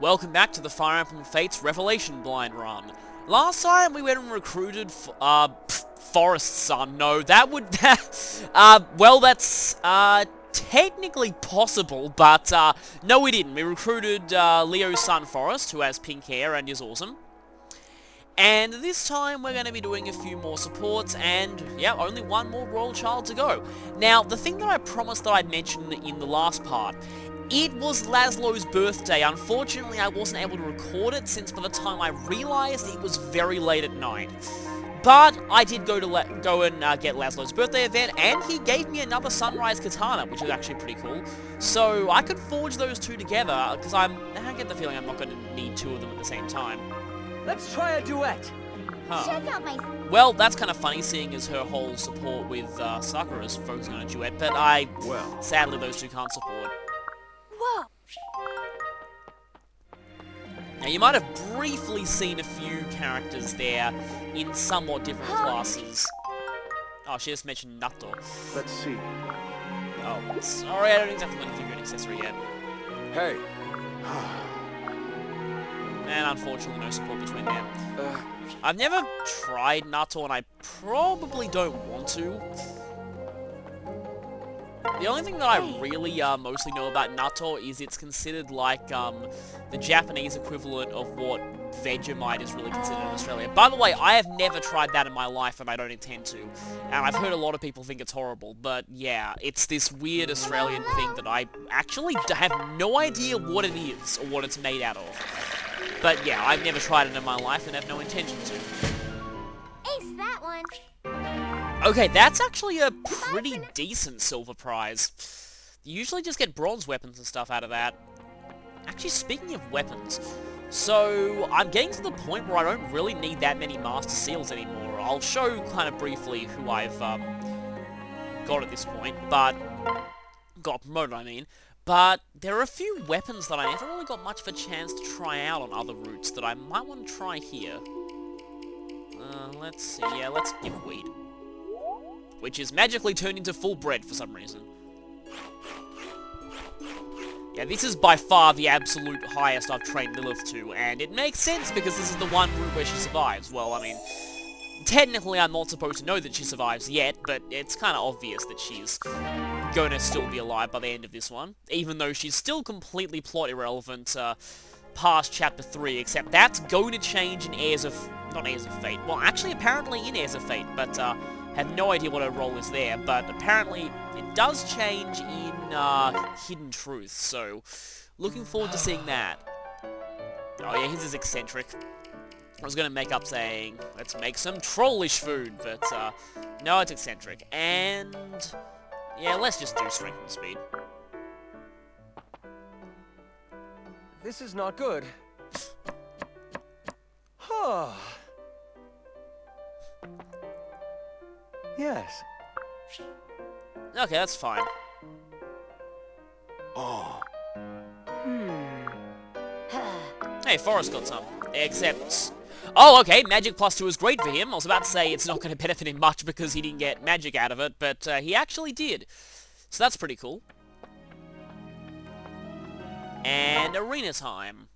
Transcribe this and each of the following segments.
Welcome back to the Fire Emblem Fates Revelation Blind Run. Last time we went and recruited, Forest Son. No, that would, well, that's, technically possible, but, no we didn't. We recruited, Leo's son Forest, who has pink hair and is awesome. And this time we're going to be doing a few more supports, and, yeah, only one more Royal Child to go. Now, the thing that I promised that I'd mention in the last part, it was Laszlo's birthday. Unfortunately, I wasn't able to record it, since by the time I realized it was very late at night. But I did go and get Laszlo's birthday event, and he gave me another Sunrise Katana, which is actually pretty cool. So I could forge those two together, because I get the feeling I'm not going to need two of them at the same time. Let's try a duet. Huh. Check out my... Well, that's kind of funny, seeing as her whole support with Sakura's focusing on a duet, but sadly those two can't support. Whoa! Now, you might have briefly seen a few characters there in somewhat different classes. Oh, she just mentioned Nato. Let's see. Oh, sorry, I don't exactly want to give you an accessory yet. Hey. And unfortunately, no support between them. I've never tried Nato, and I probably don't want to. The only thing that I really mostly know about Nato is it's considered like the Japanese equivalent of what Vegemite is really considered in Australia. By the way, I have never tried that in my life, and I don't intend to. And I've heard a lot of people think it's horrible, but yeah, it's this weird Australian thing that I actually have no idea what it is, or what it's made out of. But yeah, I've never tried it in my life, and have no intention to. Ace that one. Okay, that's actually a pretty decent silver prize. You usually just get bronze weapons and stuff out of that. Actually, speaking of weapons, so I'm getting to the point where I don't really need that many Master Seals anymore. I'll show kind of briefly who I've got at this point, but... got promoted, I mean. But there are a few weapons that I never really got much of a chance to try out on other routes that I might want to try here. Let's see, yeah, let's give Weed. Which is magically turned into full bread for some reason. Yeah, this is by far the absolute highest I've trained Lilith to, and it makes sense because this is the one route where she survives. Well, I mean, technically I'm not supposed to know that she survives yet, but it's kind of obvious that she's gonna still be alive by the end of this one, even though she's still completely plot irrelevant past Chapter 3, except that's going to change in not Heirs of Fate. Well, actually, apparently in Heirs of Fate, but have no idea what her role is there, but apparently it does change in Hidden Truth, so looking forward to seeing that. Oh yeah, his is eccentric. I was going to make up saying, let's make some trollish food, but no, it's eccentric. And yeah, let's just do strength and speed. This is not good. Huh. Yes. Okay, that's fine. Oh. Hey, Forrest got some. Except... oh, okay, magic +2 is great for him. I was about to say it's not going to benefit him much because he didn't get magic out of it, but he actually did. So that's pretty cool. And arena time.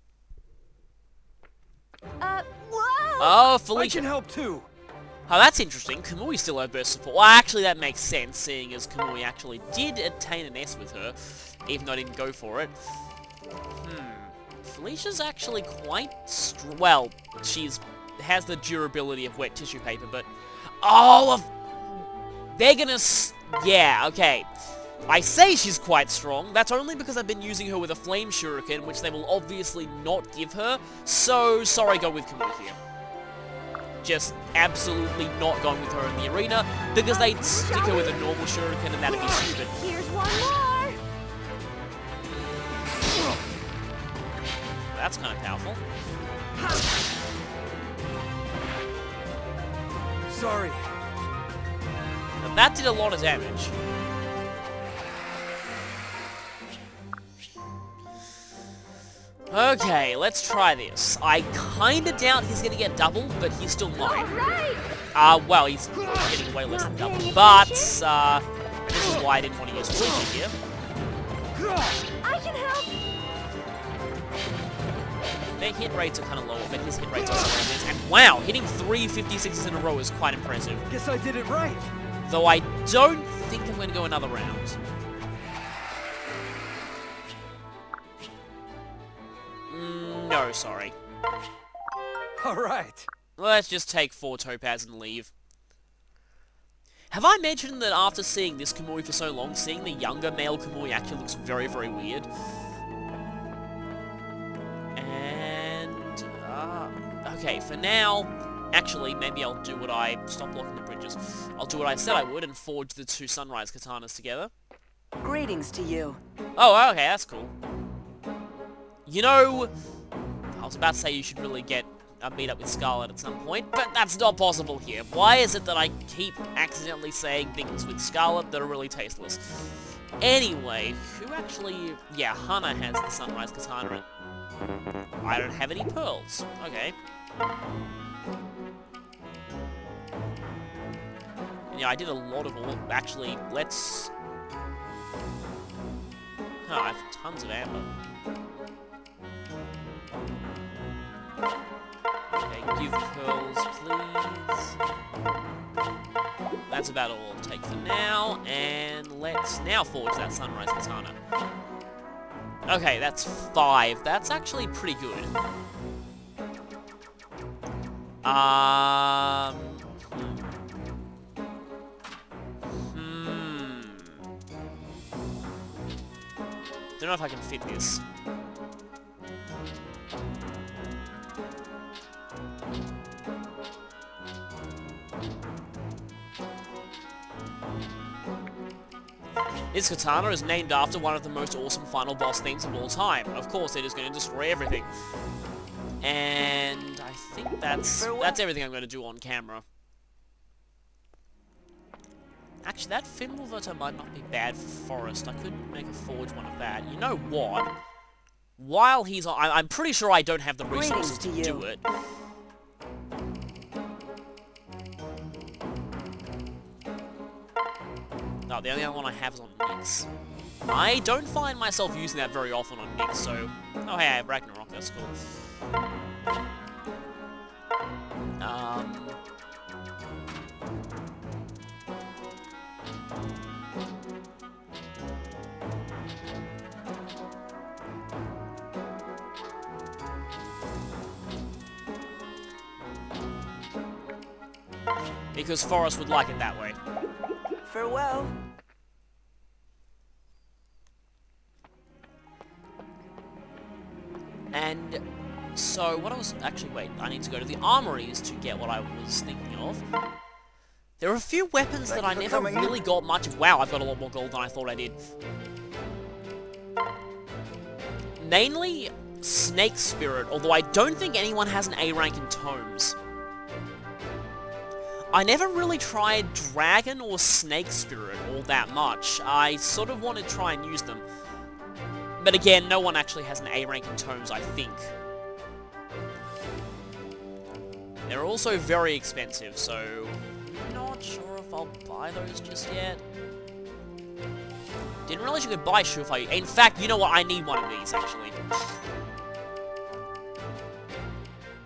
Whoa! Oh, I Felicia. can help too. Oh, that's interesting. Kamui still had burst support. Well, actually, that makes sense, seeing as Kamui actually did attain an S with her, even though I didn't go for it. Felicia's actually quite well, has the durability of wet tissue paper, but... oh, they're gonna... yeah, okay. I say she's quite strong. That's only because I've been using her with a flame shuriken, which they will obviously not give her. So, sorry, go with Kamui here. Just absolutely not going with her in the arena, because they'd stick her with a normal shuriken and that'd be stupid. Here's one more. That's kind of powerful. Sorry. Now that did a lot of damage. Okay, let's try this. I kinda doubt he's gonna get double, but he's still mine. Right. Well, he's getting way less than double. But, this is why I didn't want to use Felicia here. I can help. their hit rates are kind of lower, but his hit rates are lower. And wow, hitting 3 56s in a row is quite impressive. Guess I did it right. Though I don't think I'm going to go another round. No, sorry. All right. Let's just take 4 topaz and leave. Have I mentioned that after seeing this Kamui for so long, seeing the younger male Kamui actually looks very, very weird? And, okay, for now, actually, maybe I'll do what I... Stop blocking the bridges. I'll do what I said I would and forge the 2 sunrise katanas together. Greetings to you. Oh, okay, that's cool. You know, I was about to say you should really get a meet up with Scarlet at some point, but that's not possible here. Why is it that I keep accidentally saying things with Scarlet that are really tasteless? Anyway, who actually... Yeah, Hana has the Sunrise Katana. I don't have any pearls. Okay. And yeah, I did a lot of all... Actually, let's... Oh, I have tons of amber. Okay, give pearls, please. That's about all I'll take for now, and let's now forge that Sunrise Katana. Okay, that's 5. That's actually pretty good. Don't know if I can fit this. This katana is named after one of the most awesome final boss themes of all time. Of course, it is going to destroy everything. And I think that's everything I'm going to do on camera. Actually, that fin Filverter might not be bad for Forest. I could make a forge one of that. You know what? While he's on... I'm pretty sure I don't have the resources to do it. No, the only other one I have is on Nyx. I don't find myself using that very often on Nyx, so... Oh, hey, I have Ragnarok, that's cool. Because Forrest would like it that way. Farewell. And so what I was... Actually, wait. I need to go to the armories to get what I was thinking of. There are a few weapons that I never really got much of. Wow, I've got a lot more gold than I thought I did. Mainly Snake Spirit, although I don't think anyone has an A rank in Tomes. I never really tried Dragon or Snake Spirit all that much. I sort of want to try and use them. But again, no one actually has an A rank in Tomes, I think. They're also very expensive, so... not sure if I'll buy those just yet. Didn't realize you could buy Surefire. In fact, you know what? I need one of these, actually.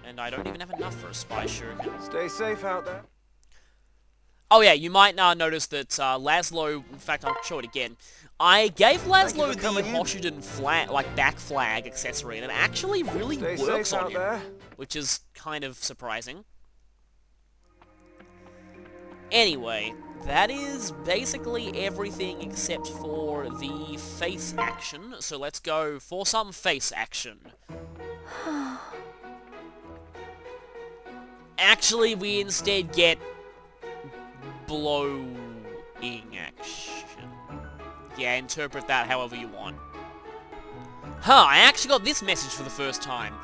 And I don't even have enough for a Spy Shuriken. Stay safe out there. Oh yeah, you might Notice that Laszlo, in fact I'll show it again, I gave Laszlo the Hoshiden flag, back flag accessory, and it actually really works on him, which is kind of surprising. Anyway, that is basically everything except for the face action, so let's go for some face action. Actually, we instead get blowing action. Yeah, interpret that however you want. Huh, I actually got this message for the first time.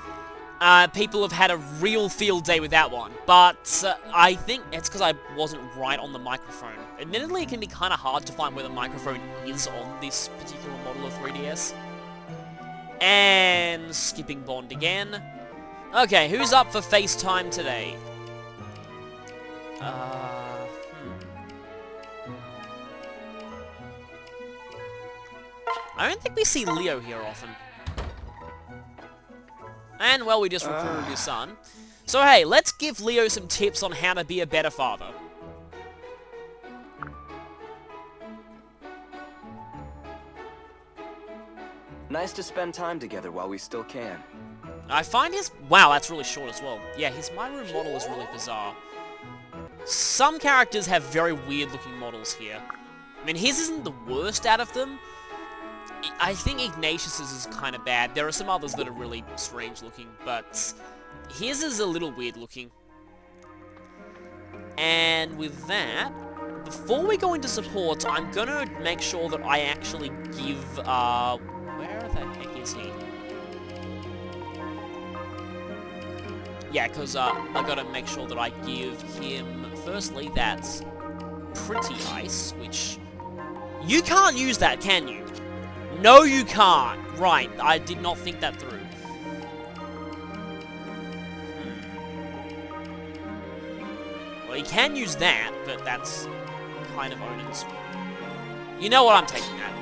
People have had a real field day with that one, but I think it's because I wasn't right on the microphone. Admittedly, it can be kind of hard to find where the microphone is on this particular model of 3DS. And skipping Bond again. Okay, who's up for FaceTime today? I don't think we see Leo here often. And, well, we just recruited his son. So, hey, let's give Leo some tips on how to be a better father. Nice to spend time together while we still can. I find his... Wow, that's really short as well. Yeah, his My Room model is really bizarre. Some characters have very weird-looking models here. I mean, his isn't the worst out of them. I think Ignatius's is kind of bad. There are some others that are really strange-looking, but his is a little weird-looking. And with that, before we go into support, I'm gonna make sure that I actually give, where the heck is he? Yeah, because, I gotta make sure that I give him, firstly, that's Pretty Ice, which... You can't use that, can you? No, you can't. Right, I did not think that through. Well, you can use that, but that's kind of Odin's. You know what I'm taking that.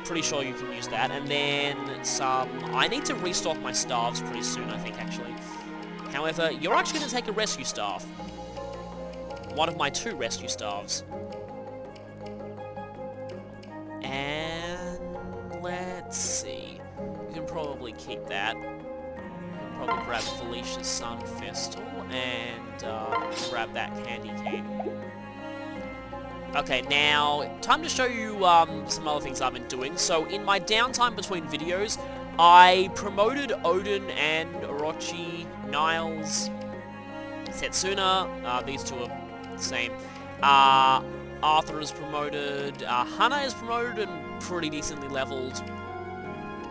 Pretty sure you can use that. And then some... I need to restock my staffs pretty soon, I think, actually. However, you're actually going to take a rescue staff. One of my 2 rescue staffs. And... let's see. You can probably keep that. Probably grab Felicia's son, Festal, and grab that candy cane. Okay, now, time to show you some other things I've been doing. So, in my downtime between videos, I promoted Odin and Orochi, Niles, Setsuna. These 2 are the same. Arthur is promoted. Hana is promoted and pretty decently leveled.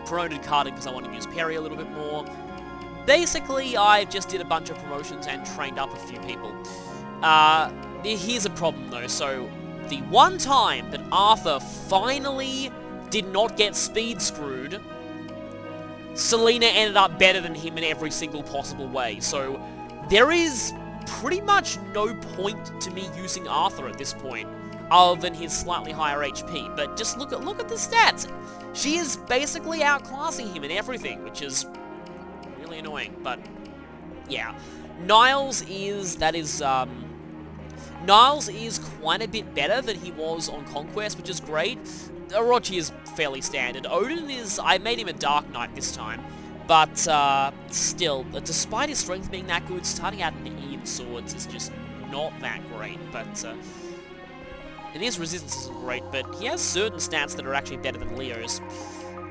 Promoted Carter because I want to use Perry a little bit more. Basically, I just did a bunch of promotions and trained up a few people. Here's a problem though, so the one time that Arthur finally did not get speed screwed, Selena ended up better than him in every single possible way, so there is pretty much no point to me using Arthur at this point, other than his slightly higher HP, but just look at the stats. She is basically outclassing him in everything, which is really annoying, but yeah. Niles is quite a bit better than he was on Conquest, which is great. Orochi is fairly standard. Odin is... I made him a Dark Knight this time, but still, despite his strength being that good, starting out in even swords is just not that great, but and his resistance isn't great, but he has certain stats that are actually better than Leo's.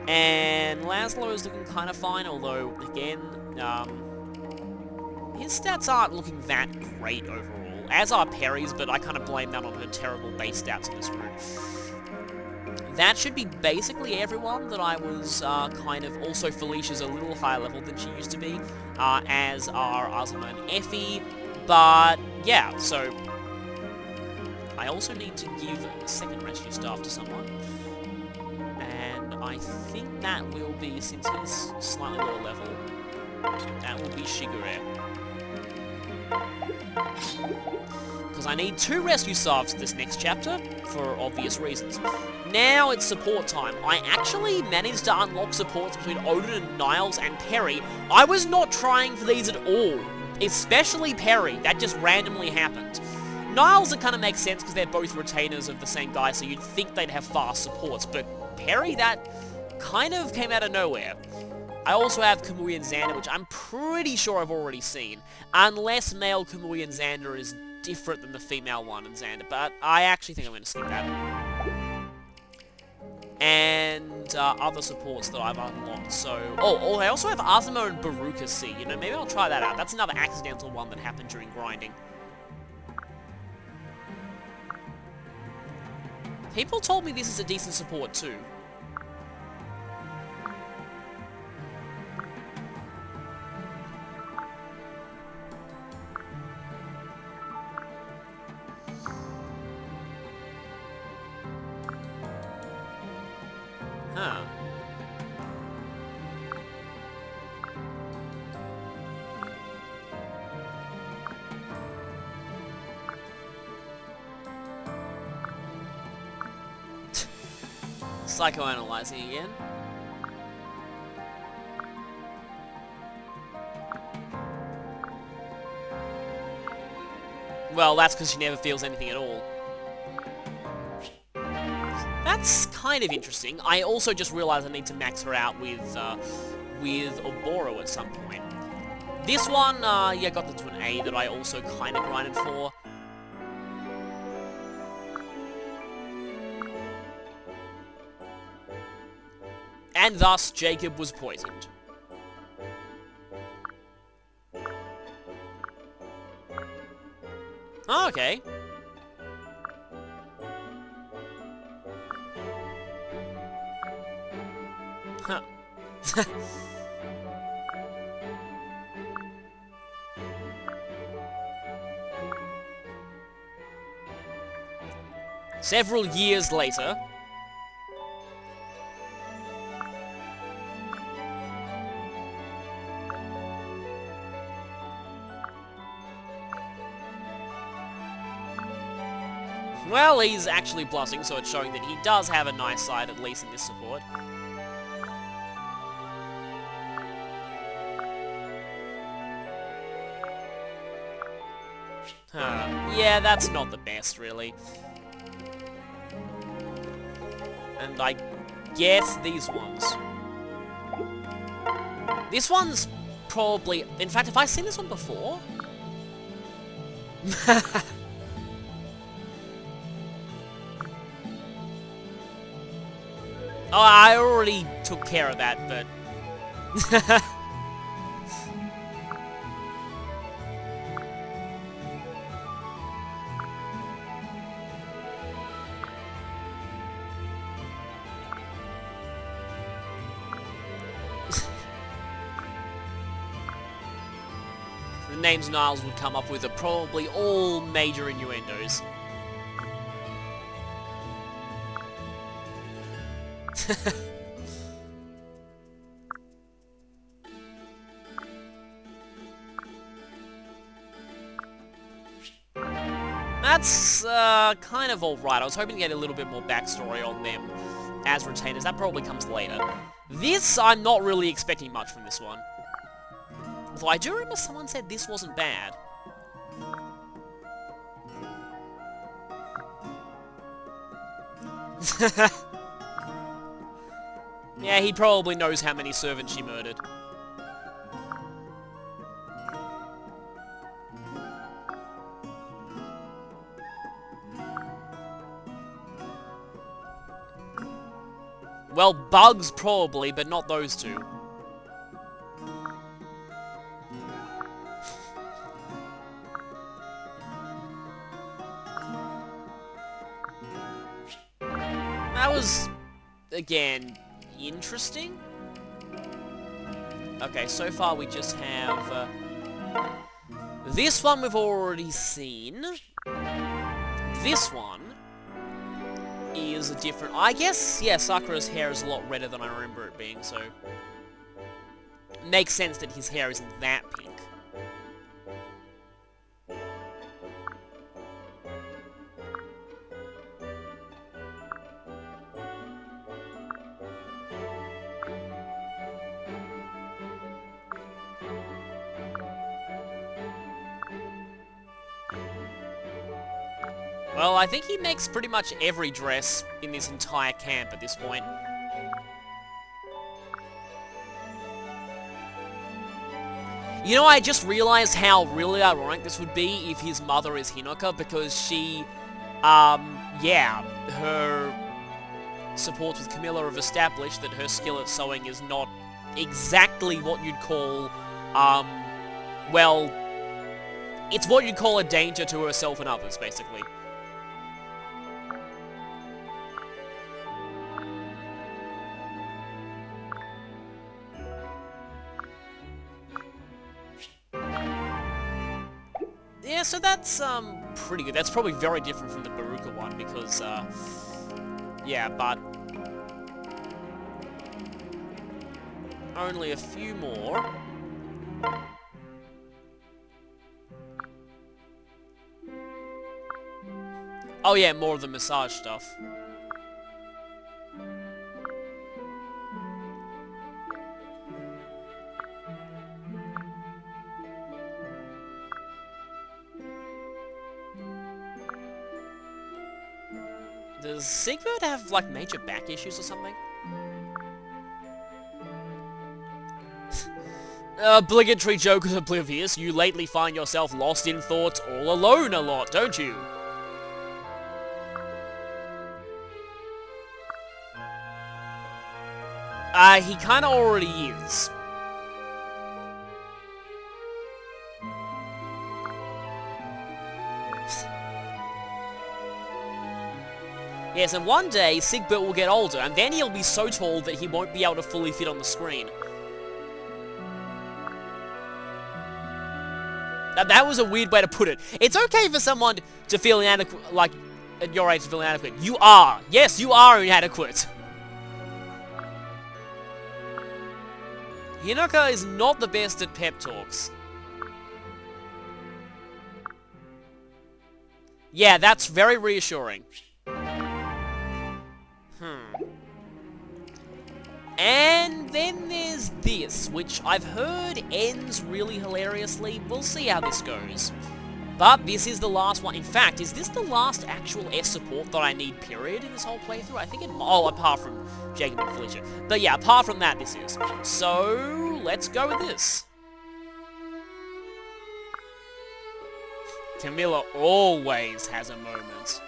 And Laszlo is looking kind of fine, although, again, his stats aren't looking that great overall, as are Perry's, but I kind of blame that on her terrible base stats in this room. That should be basically everyone that I was kind of... Also, Felicia's a little higher level than she used to be, as are Azuma and Effie, but yeah, so... I also need to give a second rescue staff to someone, and I think that will be, since he's slightly lower level, that will be Shigure. Because I need 2 rescue staffs this next chapter, for obvious reasons. Now it's support time. I actually managed to unlock supports between Odin and Niles and Perry. I was not trying for these at all, especially Perry. That just randomly happened. Niles, it kind of makes sense because they're both retainers of the same guy, so you'd think they'd have fast supports, but Perry, that kind of came out of nowhere. I also have Kamui and Xander, which I'm pretty sure I've already seen, unless male Kamui and Xander is different than the female one in Xander, but I actually think I'm going to skip that. And other supports that I've unlocked, so... Oh, I also have Azuma and Baruka C, you know, maybe I'll try that out. That's another accidental one that happened during grinding. People told me this is a decent support too. Huh. Psychoanalyzing again. Well, that's because she never feels anything at all. That's kind of interesting. I also just realized I need to max her out with Oboro at some point. This one, yeah, got into an A that I also kind of grinded for. And thus, Jacob was poisoned. Oh, okay. Huh. Several years later... Well, he's actually blushing, so it's showing that he does have a nice side, at least in this support. Yeah, that's not the best, really. And I guess these ones. This one's probably... In fact, have I seen this one before? Oh, I already took care of that, but... The names Niles would come up with are probably all major innuendos. That's, kind of alright. I was hoping to get a little bit more backstory on them as retainers. That probably comes later. This, I'm not really expecting much from this one. Although I do remember someone said this wasn't bad. Yeah, he probably knows how many servants she murdered. Well, bugs probably, but not those two. That was, again, interesting. Okay, so far we just have... this one we've already seen. This one is a different... I guess, yeah, Sakura's hair is a lot redder than I remember it being, so... Makes sense that his hair isn't that pink. Well, I think he makes pretty much every dress in this entire camp at this point. You know, I just realized how really ironic this would be if his mother is Hinoka, because she, yeah, her supports with Camilla have established that her skill at sewing is not exactly what you'd call, well, it's what you'd call a danger to herself and others, basically. Yeah, so that's, pretty good. That's probably very different from the Baruka one, because, yeah, but... only a few more. Oh yeah, more of the massage stuff. Does Siegbert have, like, major back issues or something? Obligatory joke is oblivious. You lately find yourself lost in thoughts all alone a lot, don't you? He kinda already is. Yes, and one day, Siegbert will get older, and then he'll be so tall that he won't be able to fully fit on the screen. Now, that was a weird way to put it. It's okay for someone to feel inadequate, like, at your age to feel inadequate. You are! Yes, you are inadequate! Hinoka is not the best at pep talks. Yeah, that's very reassuring. And then there's this, which I've heard ends really hilariously. We'll see how this goes. But this is the last one. In fact, is this the last actual S support that I need, period, in this whole playthrough? I think it... Oh, apart from Jacob and Felicia. But yeah, apart from that, this is. So, let's go with this. Camilla always has a moment.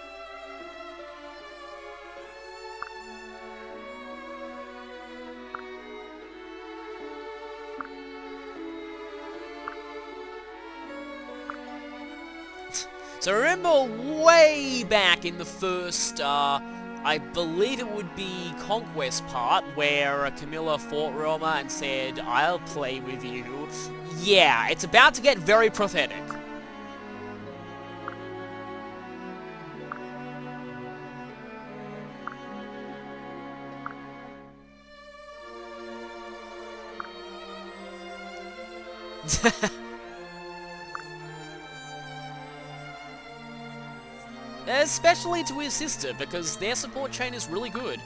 So remember way back in the first, I believe it would be Conquest part, where Camilla fought Roma and said, I'll play with you. Yeah, it's about to get very prophetic. Especially to his sister, because their support chain is really good.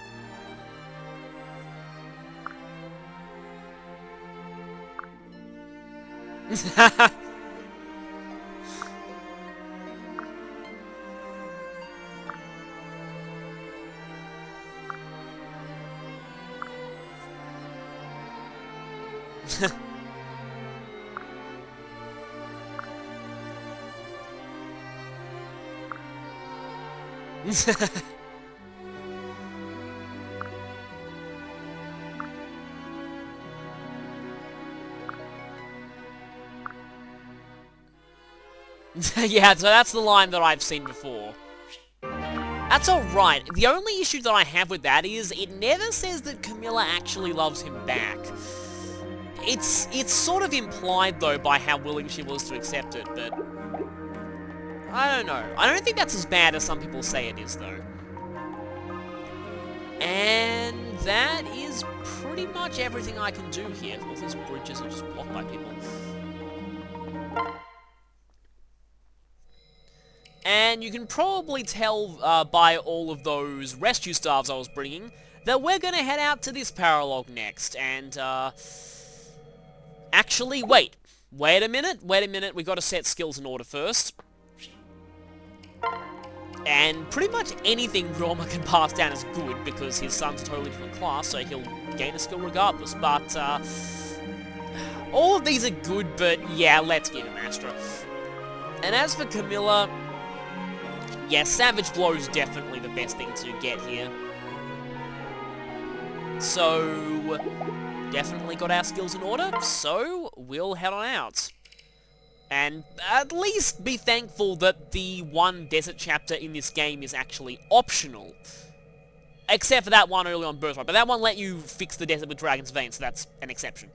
Yeah, so that's the line that I've seen before. That's alright. The only issue that I have with that is it never says that Camilla actually loves him back. It's sort of implied, though, by how willing she was to accept it, but... I don't know. I don't think that's as bad as some people say it is, though. And that is pretty much everything I can do here. All these bridges are just blocked by people. And you can probably tell by all of those rescue staffs I was bringing that we're gonna head out to this paralogue next, and, actually, wait a minute, we gotta set skills in order first. And pretty much anything Roma can pass down is good, because his son's a totally different class, so he'll gain a skill regardless, but, all of these are good, but yeah, let's give him Astra. And as for Camilla, yeah, Savage Blow is definitely the best thing to get here. So, definitely got our skills in order, so we'll head on out. And at least be thankful that the one desert chapter in this game is actually optional. Except for that one early on Birthright, but that one let you fix the desert with Dragon's Vein, so that's an exception.